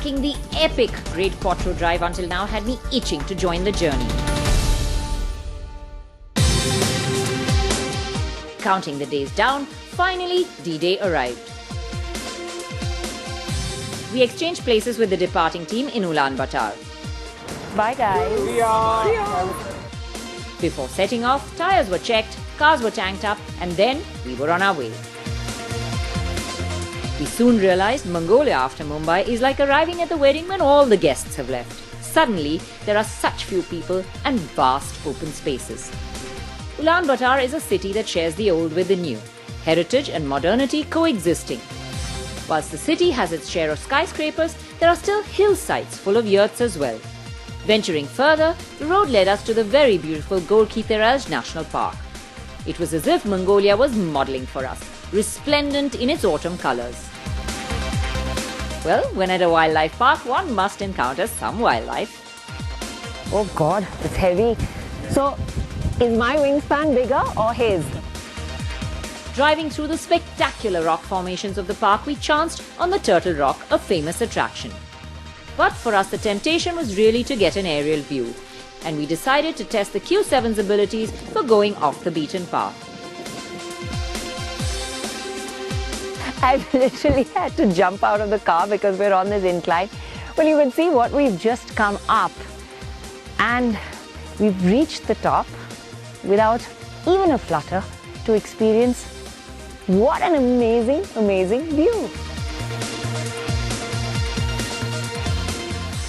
Tracking the epic Great Quattro drive until now had me itching to join the journey. Counting the days down, finally D-Day arrived. We exchanged places with the departing team in Ulaanbaatar. Bye guys. See ya. Before setting off, tyres were checked, cars were tanked up, and then we were on our way. We soon realized Mongolia after Mumbai is like arriving at the wedding when all the guests have left. Suddenly, there are such few people and vast open spaces. Ulaanbaatar is a city that shares the old with the new, heritage and modernity coexisting. Whilst the city has its share of skyscrapers, there are still hillsides full of yurts as well. Venturing further, the road led us to the very beautiful Gorki Teraj National Park. It was as if Mongolia was modelling for us, resplendent in its autumn colours. Well, when at a wildlife park, one must encounter some wildlife. Oh God, it's heavy. So, is my wingspan bigger or his? Driving through the spectacular rock formations of the park, we chanced on the Turtle Rock, a famous attraction. But for us, the temptation was really to get an aerial view, and we decided to test the Q7's abilities for going off the beaten path. I literally had to jump out of the car because we're on this incline. Well, you can see what we've just come up, and we've reached the top without even a flutter to experience what an amazing, amazing view.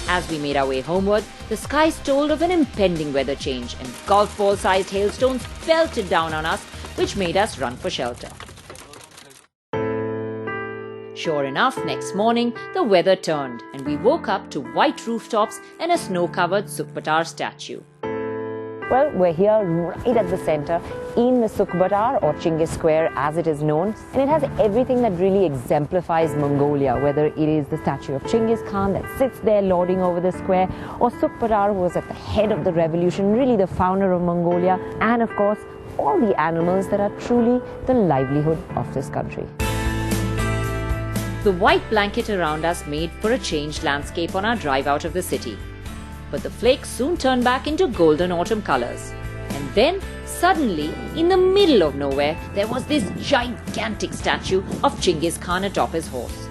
As we made our way homeward, the skies told of an impending weather change, and golf ball-sized hailstones pelted down on us, which made us run for shelter. Sure enough, next morning, the weather turned, and we woke up to white rooftops and a snow-covered Sukbatar statue. Well, we're here right at the center in the Sukbatar, or Chinggis Square as it is known, and it has everything that really exemplifies Mongolia, whether it is the statue of Chinggis Khan that sits there lording over the square, or Sukbatar, who was at the head of the revolution, really the founder of Mongolia, and of course all the animals that are truly the livelihood of this country. The white blanket around us made for a changed landscape on our drive out of the city. But the flakes soon turned back into golden autumn colours. And then, suddenly, in the middle of nowhere, there was this gigantic statue of Chinggis Khan atop his horse.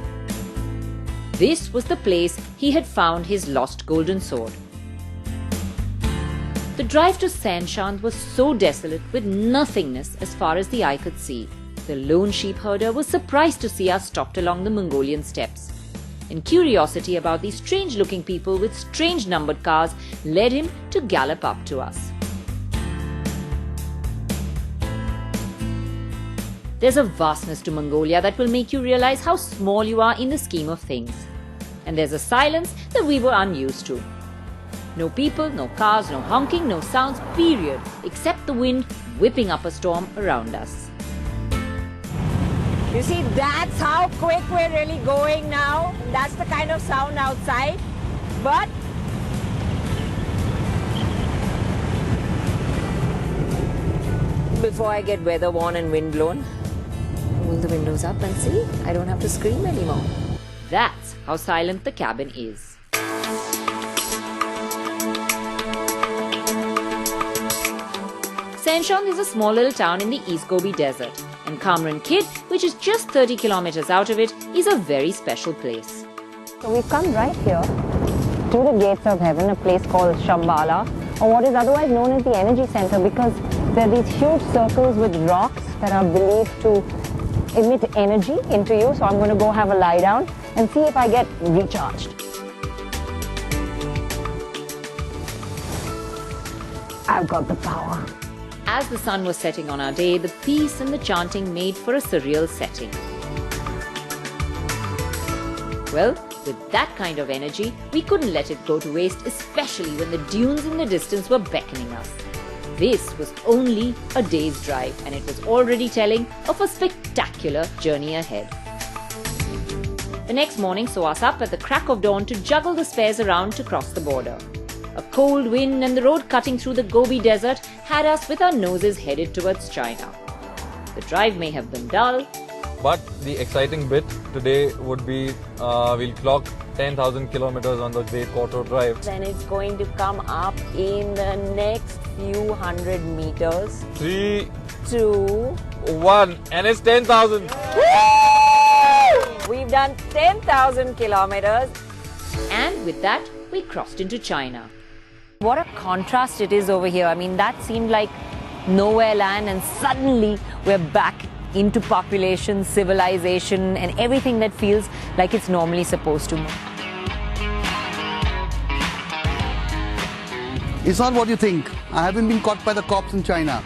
This was the place he had found his lost golden sword. The drive to Sanshan was so desolate with nothingness as far as the eye could see. The lone sheep herder was surprised to see us stopped along the Mongolian steppes. And curiosity about these strange-looking people with strange numbered cars led him to gallop up to us. There's a vastness to Mongolia that will make you realize how small you are in the scheme of things. And there's a silence that we were unused to. No people, no cars, no honking, no sounds, period, except the wind whipping up a storm around us. You see, that's how quick we're really going now. That's the kind of sound outside. But before I get weather worn and wind blown, roll the windows up and see, I don't have to scream anymore. That's how silent the cabin is. Sanshan is a small little town in the East Gobi Desert, and Kamran Kid, which is just 30 kilometers out of it, is a very special place. So we've come right here to the gates of heaven, a place called Shambhala, or what is otherwise known as the energy center, because there are these huge circles with rocks that are believed to emit energy into you. So I'm going to go have a lie down and see if I get recharged. I've got the power. As the sun was setting on our day, the peace and the chanting made for a surreal setting. Well, with that kind of energy, we couldn't let it go to waste, especially when the dunes in the distance were beckoning us. This was only a day's drive, and it was already telling of a spectacular journey ahead. The next morning saw us up at the crack of dawn to juggle the spares around to cross the border. A cold wind and the road cutting through the Gobi Desert had us with our noses headed towards China. The drive may have been dull, But the exciting bit today would be we'll clock 10,000 kilometers on the Great Quattro Drive. Then it's going to come up in the next few hundred meters. 3, 2, 1, and it's 10,000. We've done 10,000 kilometers. And with that, we crossed into China. What a contrast it is over here. I mean, that seemed like nowhere land, and suddenly we're back into population, civilization, and everything that feels like it's normally supposed to. It's not what you think. I haven't been caught by the cops in China.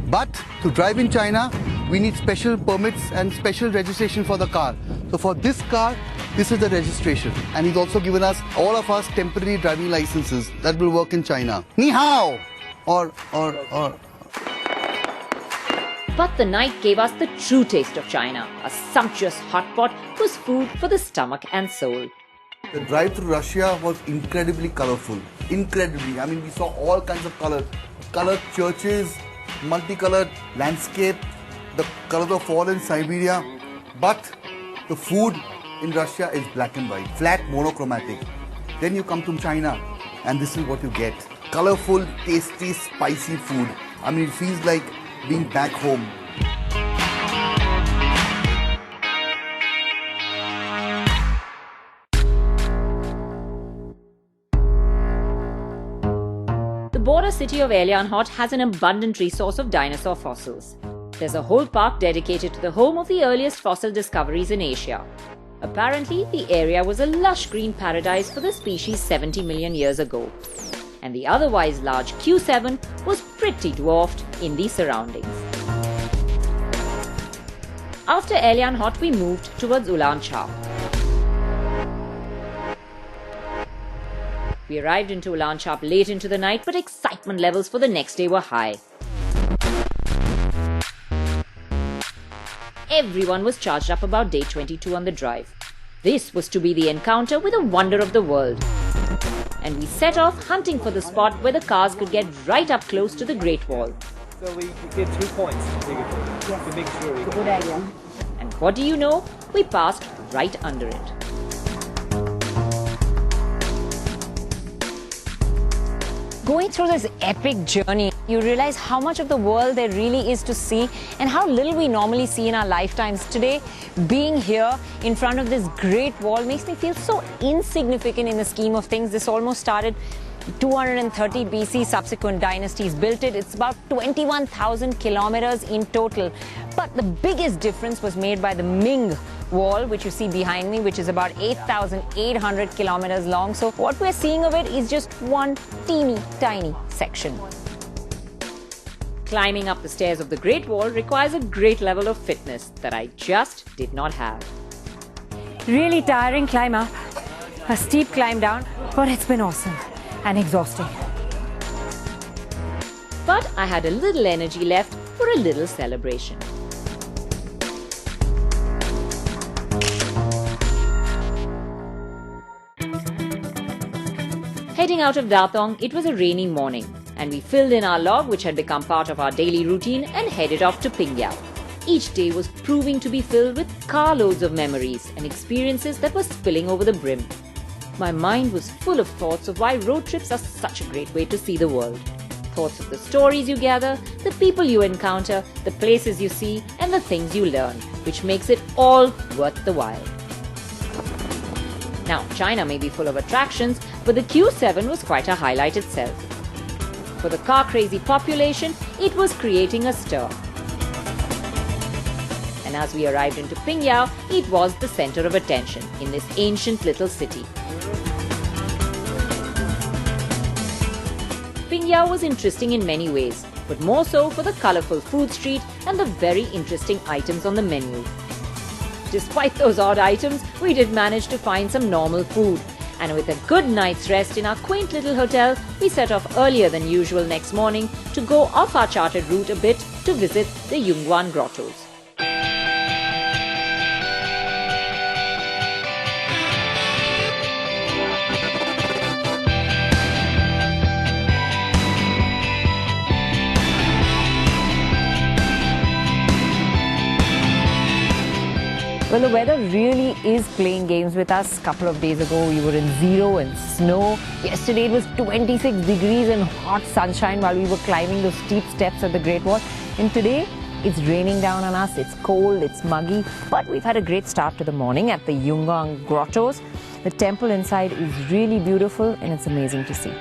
But to drive in China, we need special permits and special registration for the car. So for this car, this is the registration. And he's also given us, all of us, temporary driving licenses that will work in China. Ni hao! Or. But the night gave us the true taste of China. A sumptuous hot pot was food for the stomach and soul. The drive through Russia was incredibly colorful. Incredibly. I mean, we saw all kinds of colors. Colored churches, multicolored landscape, the colors of fall in Siberia. But the food in Russia is black and white, flat, monochromatic. Then you come to China and this is what you get. Colorful, tasty, spicy food. I mean, it feels like being back home. The border city of Elianhot has an abundant resource of dinosaur fossils. There's a whole park dedicated to the home of the earliest fossil discoveries in Asia. Apparently, the area was a lush green paradise for the species 70 million years ago. And the otherwise large Q7 was pretty dwarfed in the surroundings. After Elianhot, we moved towards Ulaanbaatar. We arrived into Ulaanbaatar late into the night, but excitement levels for the next day were high. Everyone was charged up about day 22 on the drive. This was to be the encounter with a wonder of the world. And we set off hunting for the spot where the cars could get right up close to the Great Wall. So we get 2 points to make sure we Good idea. And what do you know? We passed right under it. Going through this epic journey, you realize how much of the world there really is to see and how little we normally see in our lifetimes. Today, being here in front of this great wall makes me feel so insignificant in the scheme of things. This almost started 230 BC, subsequent dynasties built it. It's about 21,000 kilometers in total. But the biggest difference was made by the Ming Wall, which you see behind me, which is about 8,800 kilometers long. So what we're seeing of it is just one teeny tiny section. Climbing up the stairs of the Great Wall requires a great level of fitness that I just did not have. Really tiring climb up, a steep climb down, but it's been awesome and exhausting. But I had a little energy left for a little celebration. Heading out of Datong, it was a rainy morning, and we filled in our log, which had become part of our daily routine, and headed off to Pingyao. Each day was proving to be filled with carloads of memories and experiences that were spilling over the brim. My mind was full of thoughts of why road trips are such a great way to see the world. Thoughts of the stories you gather, the people you encounter, the places you see, and the things you learn, which makes it all worth the while. Now, China may be full of attractions, but the Q7 was quite a highlight itself. For the car-crazy population, it was creating a stir. And as we arrived into Pingyao, it was the center of attention in this ancient little city. Pingyao was interesting in many ways, but more so for the colorful food street and the very interesting items on the menu. Despite those odd items, we did manage to find some normal food. And with a good night's rest in our quaint little hotel, we set off earlier than usual next morning to go off our charted route a bit to visit the Yunguan grottos. Well, the weather really is playing games with us. A couple of days ago, we were in 0 and snow. Yesterday, it was 26 degrees and hot sunshine while we were climbing those steep steps at the Great Wall. And today, it's raining down on us. It's cold, it's muggy, but we've had a great start to the morning at the Yungang Grottos. The temple inside is really beautiful and it's amazing to see.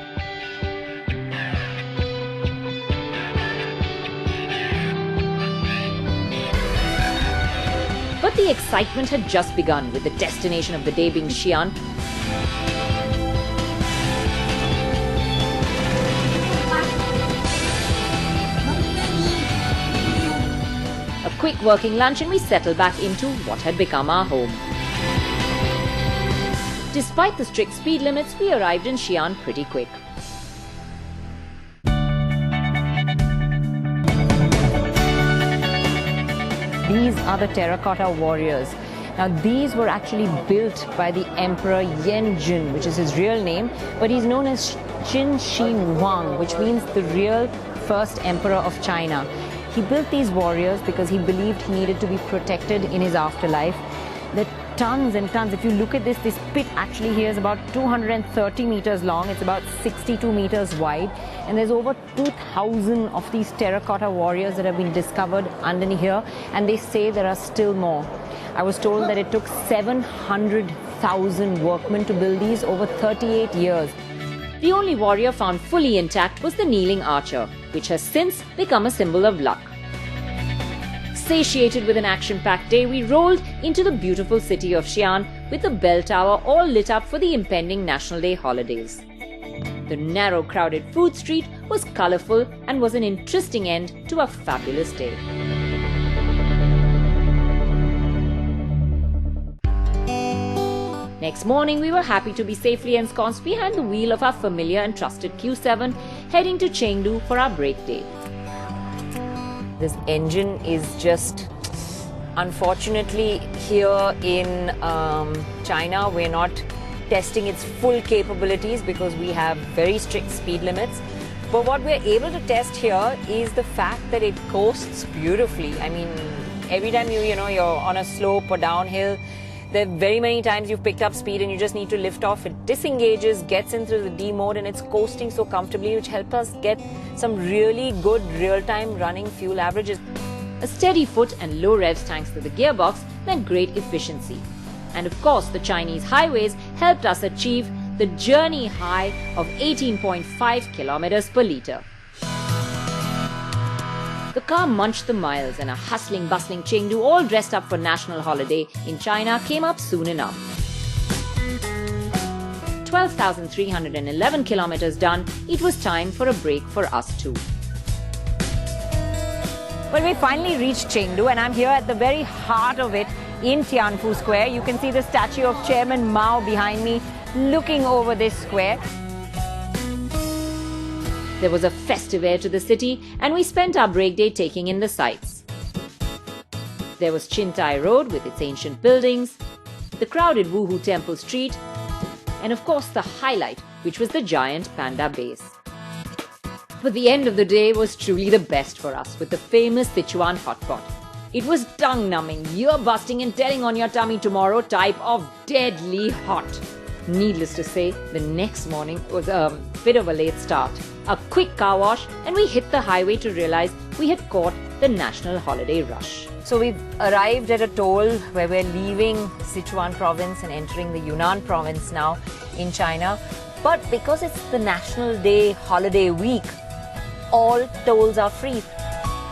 But the excitement had just begun, with the destination of the day being Xi'an. A quick working lunch and we settled back into what had become our home. Despite the strict speed limits, we arrived in Xi'an pretty quick. These are the Terracotta Warriors. Now these were actually built by the Emperor Yanjun, which is his real name, but he's known as Qin Shi Huang, which means the real first emperor of China. He built these warriors because he believed he needed to be protected in his afterlife. There are tons and tons. If you look at this pit actually here is about 230 meters long. It's about 62 meters wide. And there's over 2,000 of these terracotta warriors that have been discovered underneath here. And they say there are still more. I was told that it took 700,000 workmen to build these over 38 years. The only warrior found fully intact was the kneeling archer, which has since become a symbol of luck. Satiated with an action-packed day, we rolled into the beautiful city of Xi'an with the bell tower all lit up for the impending National Day holidays. The narrow, crowded food street was colourful and was an interesting end to a fabulous day. Next morning, we were happy to be safely ensconced behind the wheel of our familiar and trusted Q7, heading to Chengdu for our break day. This engine is just, unfortunately, here in China, we're not testing its full capabilities because we have very strict speed limits. But what we're able to test here is the fact that it coasts beautifully. I mean, every time you're on a slope or downhill, there are very many times you've picked up speed and you just need to lift off. It disengages, gets into the D mode, and it's coasting so comfortably, which helps us get some really good real-time running fuel averages. A steady foot and low revs thanks to the gearbox meant great efficiency. And of course, the Chinese highways helped us achieve the journey high of 18.5 kilometers per litre. The car munched the miles and a hustling, bustling Chengdu, all dressed up for national holiday in China, came up soon enough. 12,311 kilometers done, it was time for a break for us too. Well, we finally reached Chengdu and I'm here at the very heart of it in Tianfu Square. You can see the statue of Chairman Mao behind me looking over this square. There was a festive air to the city and we spent our break day taking in the sights. There was Chintai Road with its ancient buildings, the crowded Wuhu Temple Street, and of course the highlight, which was the giant panda base. But the end of the day was truly the best for us with the famous Sichuan hot pot. It was tongue-numbing, ear-busting and telling on your tummy tomorrow type of deadly hot. Needless to say, the next morning was a bit of a late start. A quick car wash and we hit the highway to realize we had caught the national holiday rush. So we've arrived at a toll where we're leaving Sichuan province and entering the Yunnan province now in China. But because it's the National Day holiday week, all tolls are free.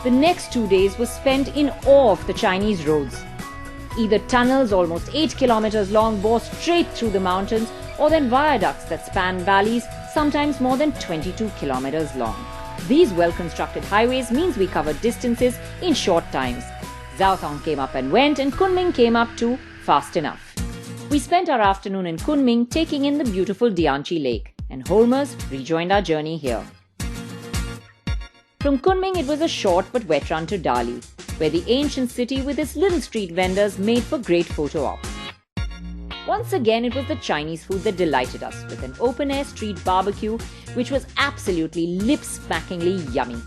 The next 2 days were spent in awe of the Chinese roads. Either tunnels almost 8 kilometers long bore straight through the mountains, or then viaducts that span valleys sometimes more than 22 kilometers long. These well-constructed highways means we covered distances in short times. Zhaotong came up and went and Kunming came up too, fast enough. We spent our afternoon in Kunming taking in the beautiful Dianchi Lake, and Holmers rejoined our journey here. From Kunming it was a short but wet run to Dali, where the ancient city with its little street vendors made for great photo ops. Once again, it was the Chinese food that delighted us, with an open-air street barbecue which was absolutely lip-smackingly yummy.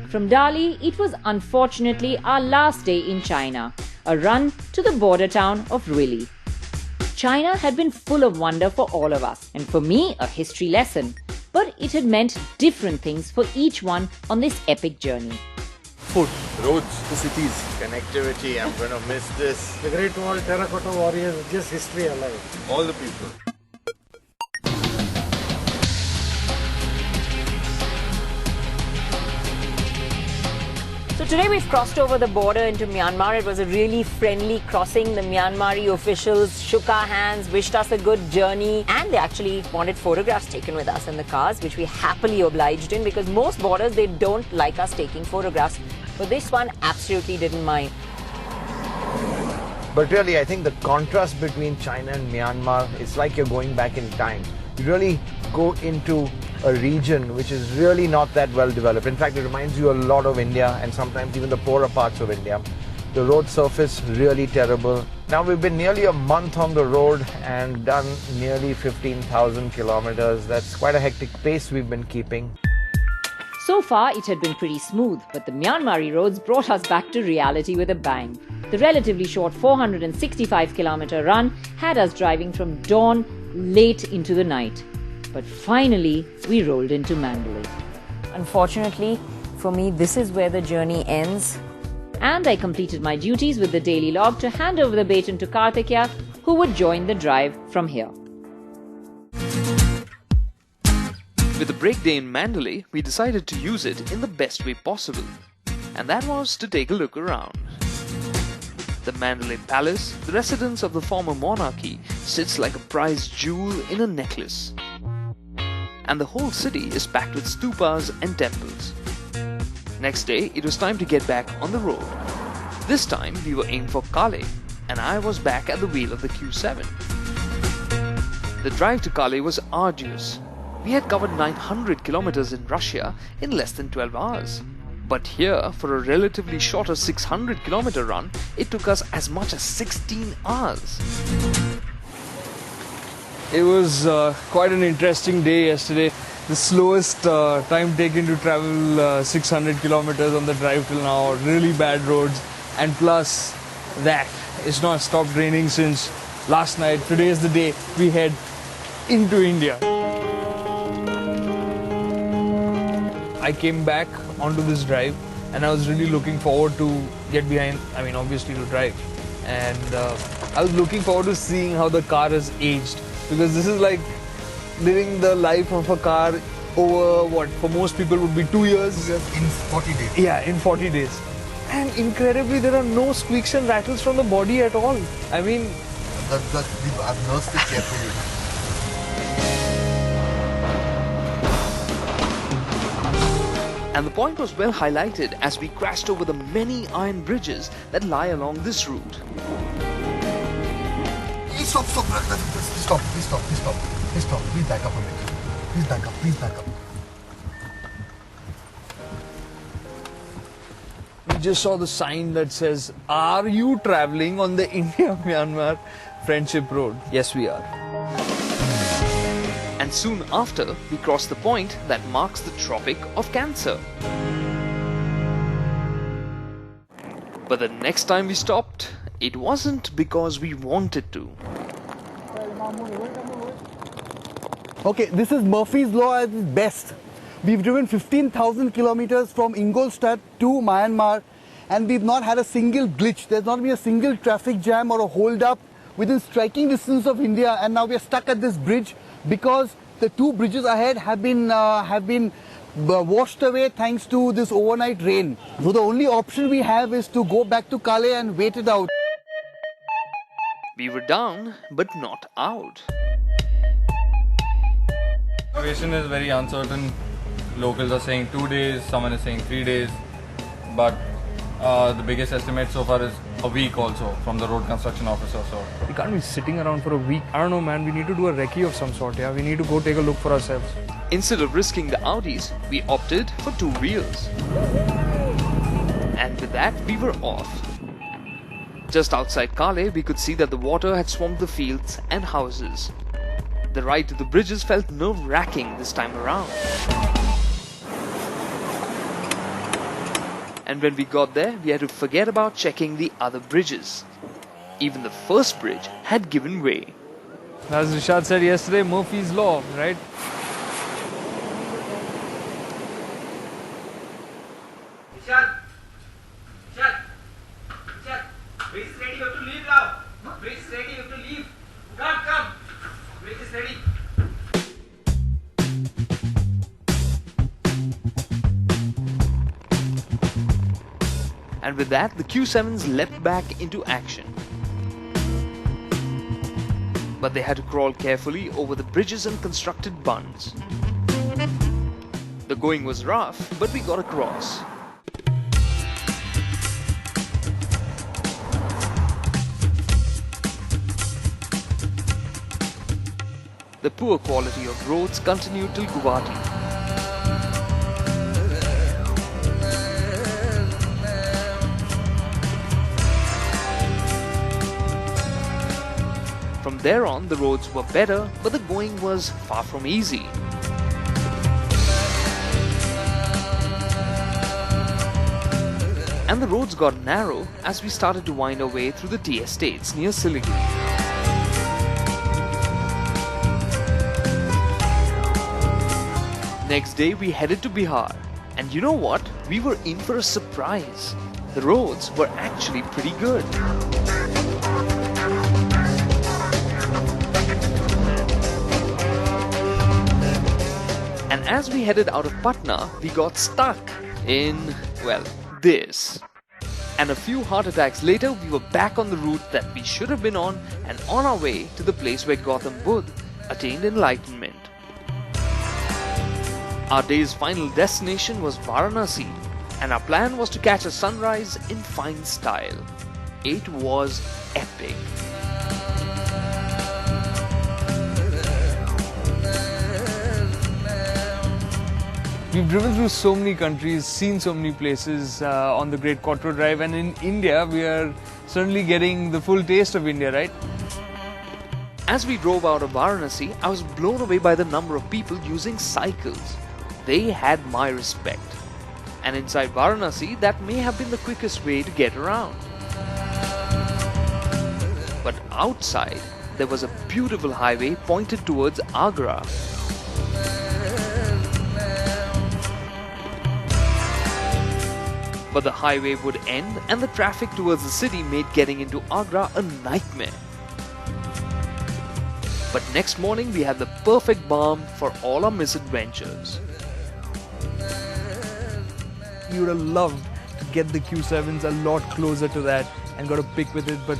From Dali, it was unfortunately our last day in China, a run to the border town of Ruili. China had been full of wonder for all of us, and for me, a history lesson. But it had meant different things for each one on this epic journey. Food, roads, The cities. connectivity, I'm gonna miss this. The Great Wall, Terracotta Warriors, just history alive. All the people. So today we've crossed over the border into Myanmar. It was a really friendly crossing. The Myanmari officials shook our hands, wished us a good journey, and they actually wanted photographs taken with us in the cars, which we happily obliged in, because most borders, they don't like us taking photographs. But this one absolutely didn't mind. But really, I think the contrast between China and Myanmar, it's like you're going back in time. You really go into a region which is really not that well developed. In fact, it reminds you a lot of India and sometimes even the poorer parts of India. The road surface really terrible. Now we've been nearly a month on the road and done nearly 15,000 kilometers. That's quite a hectic pace we've been keeping. So far, it had been pretty smooth, but the Myanmari roads brought us back to reality with a bang. The relatively short 465-kilometer run had us driving from dawn late into the night. But finally, we rolled into Mandalay. Unfortunately, for me, this is where the journey ends. And I completed my duties with the daily log to hand over the baton to Kanhaiya, who would join the drive from here. With the break day in Mandalay, we decided to use it in the best way possible. And that was to take a look around. The Mandalay Palace, the residence of the former monarchy, sits like a prized jewel in a necklace. And the whole city is packed with stupas and temples. Next day, it was time to get back on the road. This time, we were aimed for Kale, and I was back at the wheel of the Q7. The drive to Kale was arduous. We had covered 900 kilometers in Russia in less than 12 hours. But here, for a relatively shorter 600-kilometer run, it took us as much as 16 hours. It was quite an interesting day yesterday. The slowest time taken to travel 600 kilometers on the drive till now. Really bad roads, and plus that it's not stopped raining since last night. Today is the day we head into India. I came back onto this drive and I was really looking forward to get behind, obviously to drive. And I was looking forward to seeing how the car has aged, because this is like living the life of a car over what for most people would be 2 years. In 40 days. Yeah, in 40 days. And incredibly, there are no squeaks and rattles from the body at all. I've nursed it carefully. And the point was well highlighted as we crashed over the many iron bridges that lie along this route. Stop. Please back up a bit. Please back up. We just saw the sign that says, "Are you traveling on the India-Myanmar Friendship Road?" Yes, we are. And soon after, we crossed the point that marks the Tropic of Cancer. But the next time we stopped, it wasn't because we wanted to. Okay, this is Murphy's Law at its best. We've driven 15,000 kilometers from Ingolstadt to Myanmar, and we've not had a single glitch. There's not been a single traffic jam or a hold-up within striking distance of India, and now we're stuck at this bridge because the two bridges ahead have been washed away thanks to this overnight rain. So the only option we have is to go back to Kale and wait it out. We were down, but not out. The situation is very uncertain. Locals are saying 2 days, someone is saying 3 days, but the biggest estimate so far is a week also from the road construction officer. So we can't be sitting around for a week. I don't know, man. We need to do a recce of some sort. Yeah, we need to go take a look for ourselves. Instead of risking the Audis, we opted for 2 wheels. And with that, we were off. Just outside Kale, we could see that the water had swamped the fields and houses. The ride to the bridges felt nerve-wracking this time around. And when we got there, we had to forget about checking the other bridges. Even the first bridge had given way. As Rishad said yesterday, Murphy's Law, right? Rishad, bridge is ready, you have to leave now. Bridge is ready, you have to leave. Come. Bridge is ready. And with that, the Q7s leapt back into action. But they had to crawl carefully over the bridges and constructed bunds. The going was rough, but we got across. The poor quality of roads continued till Guwahati. From there on, the roads were better, but the going was far from easy. And the roads got narrow as we started to wind our way through the tea estates near Siliguri. Next day we headed to Bihar, and you know what? We were in for a surprise. The roads were actually pretty good. And as we headed out of Patna, we got stuck in, well, this. And a few heart attacks later, we were back on the route that we should have been on and on our way to the place where Gautam Buddha attained enlightenment. Our day's final destination was Varanasi, and our plan was to catch a sunrise in fine style. It was epic. We've driven through so many countries, seen so many places on the Great Quattro Drive, and in India we are certainly getting the full taste of India, right? As we drove out of Varanasi, I was blown away by the number of people using cycles. They had my respect. And inside Varanasi, that may have been the quickest way to get around. But outside, there was a beautiful highway pointed towards Agra. But the highway would end and the traffic towards the city made getting into Agra a nightmare. But next morning we had the perfect balm for all our misadventures. We would have loved to get the Q7s a lot closer to that and got a pic with it, but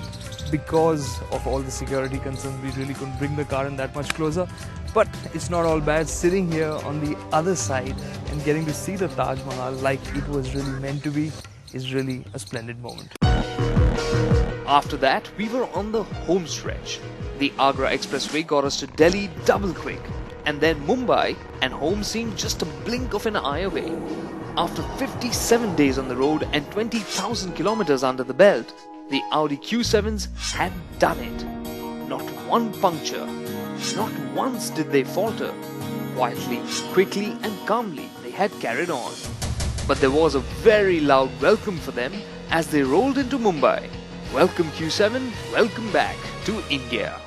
because of all the security concerns, we really couldn't bring the car in that much closer. But it's not all bad. Sitting here on the other side and getting to see the Taj Mahal like it was really meant to be is really a splendid moment. After that, we were on the home stretch. The Agra Expressway got us to Delhi double quick, and then Mumbai, and home seemed just a blink of an eye away. After 57 days on the road and 20,000 kilometers under the belt, the Audi Q7s had done it. Not one puncture, not once did they falter. Quietly, quickly and calmly they had carried on. But there was a very loud welcome for them as they rolled into Mumbai. Welcome Q7, welcome back to India.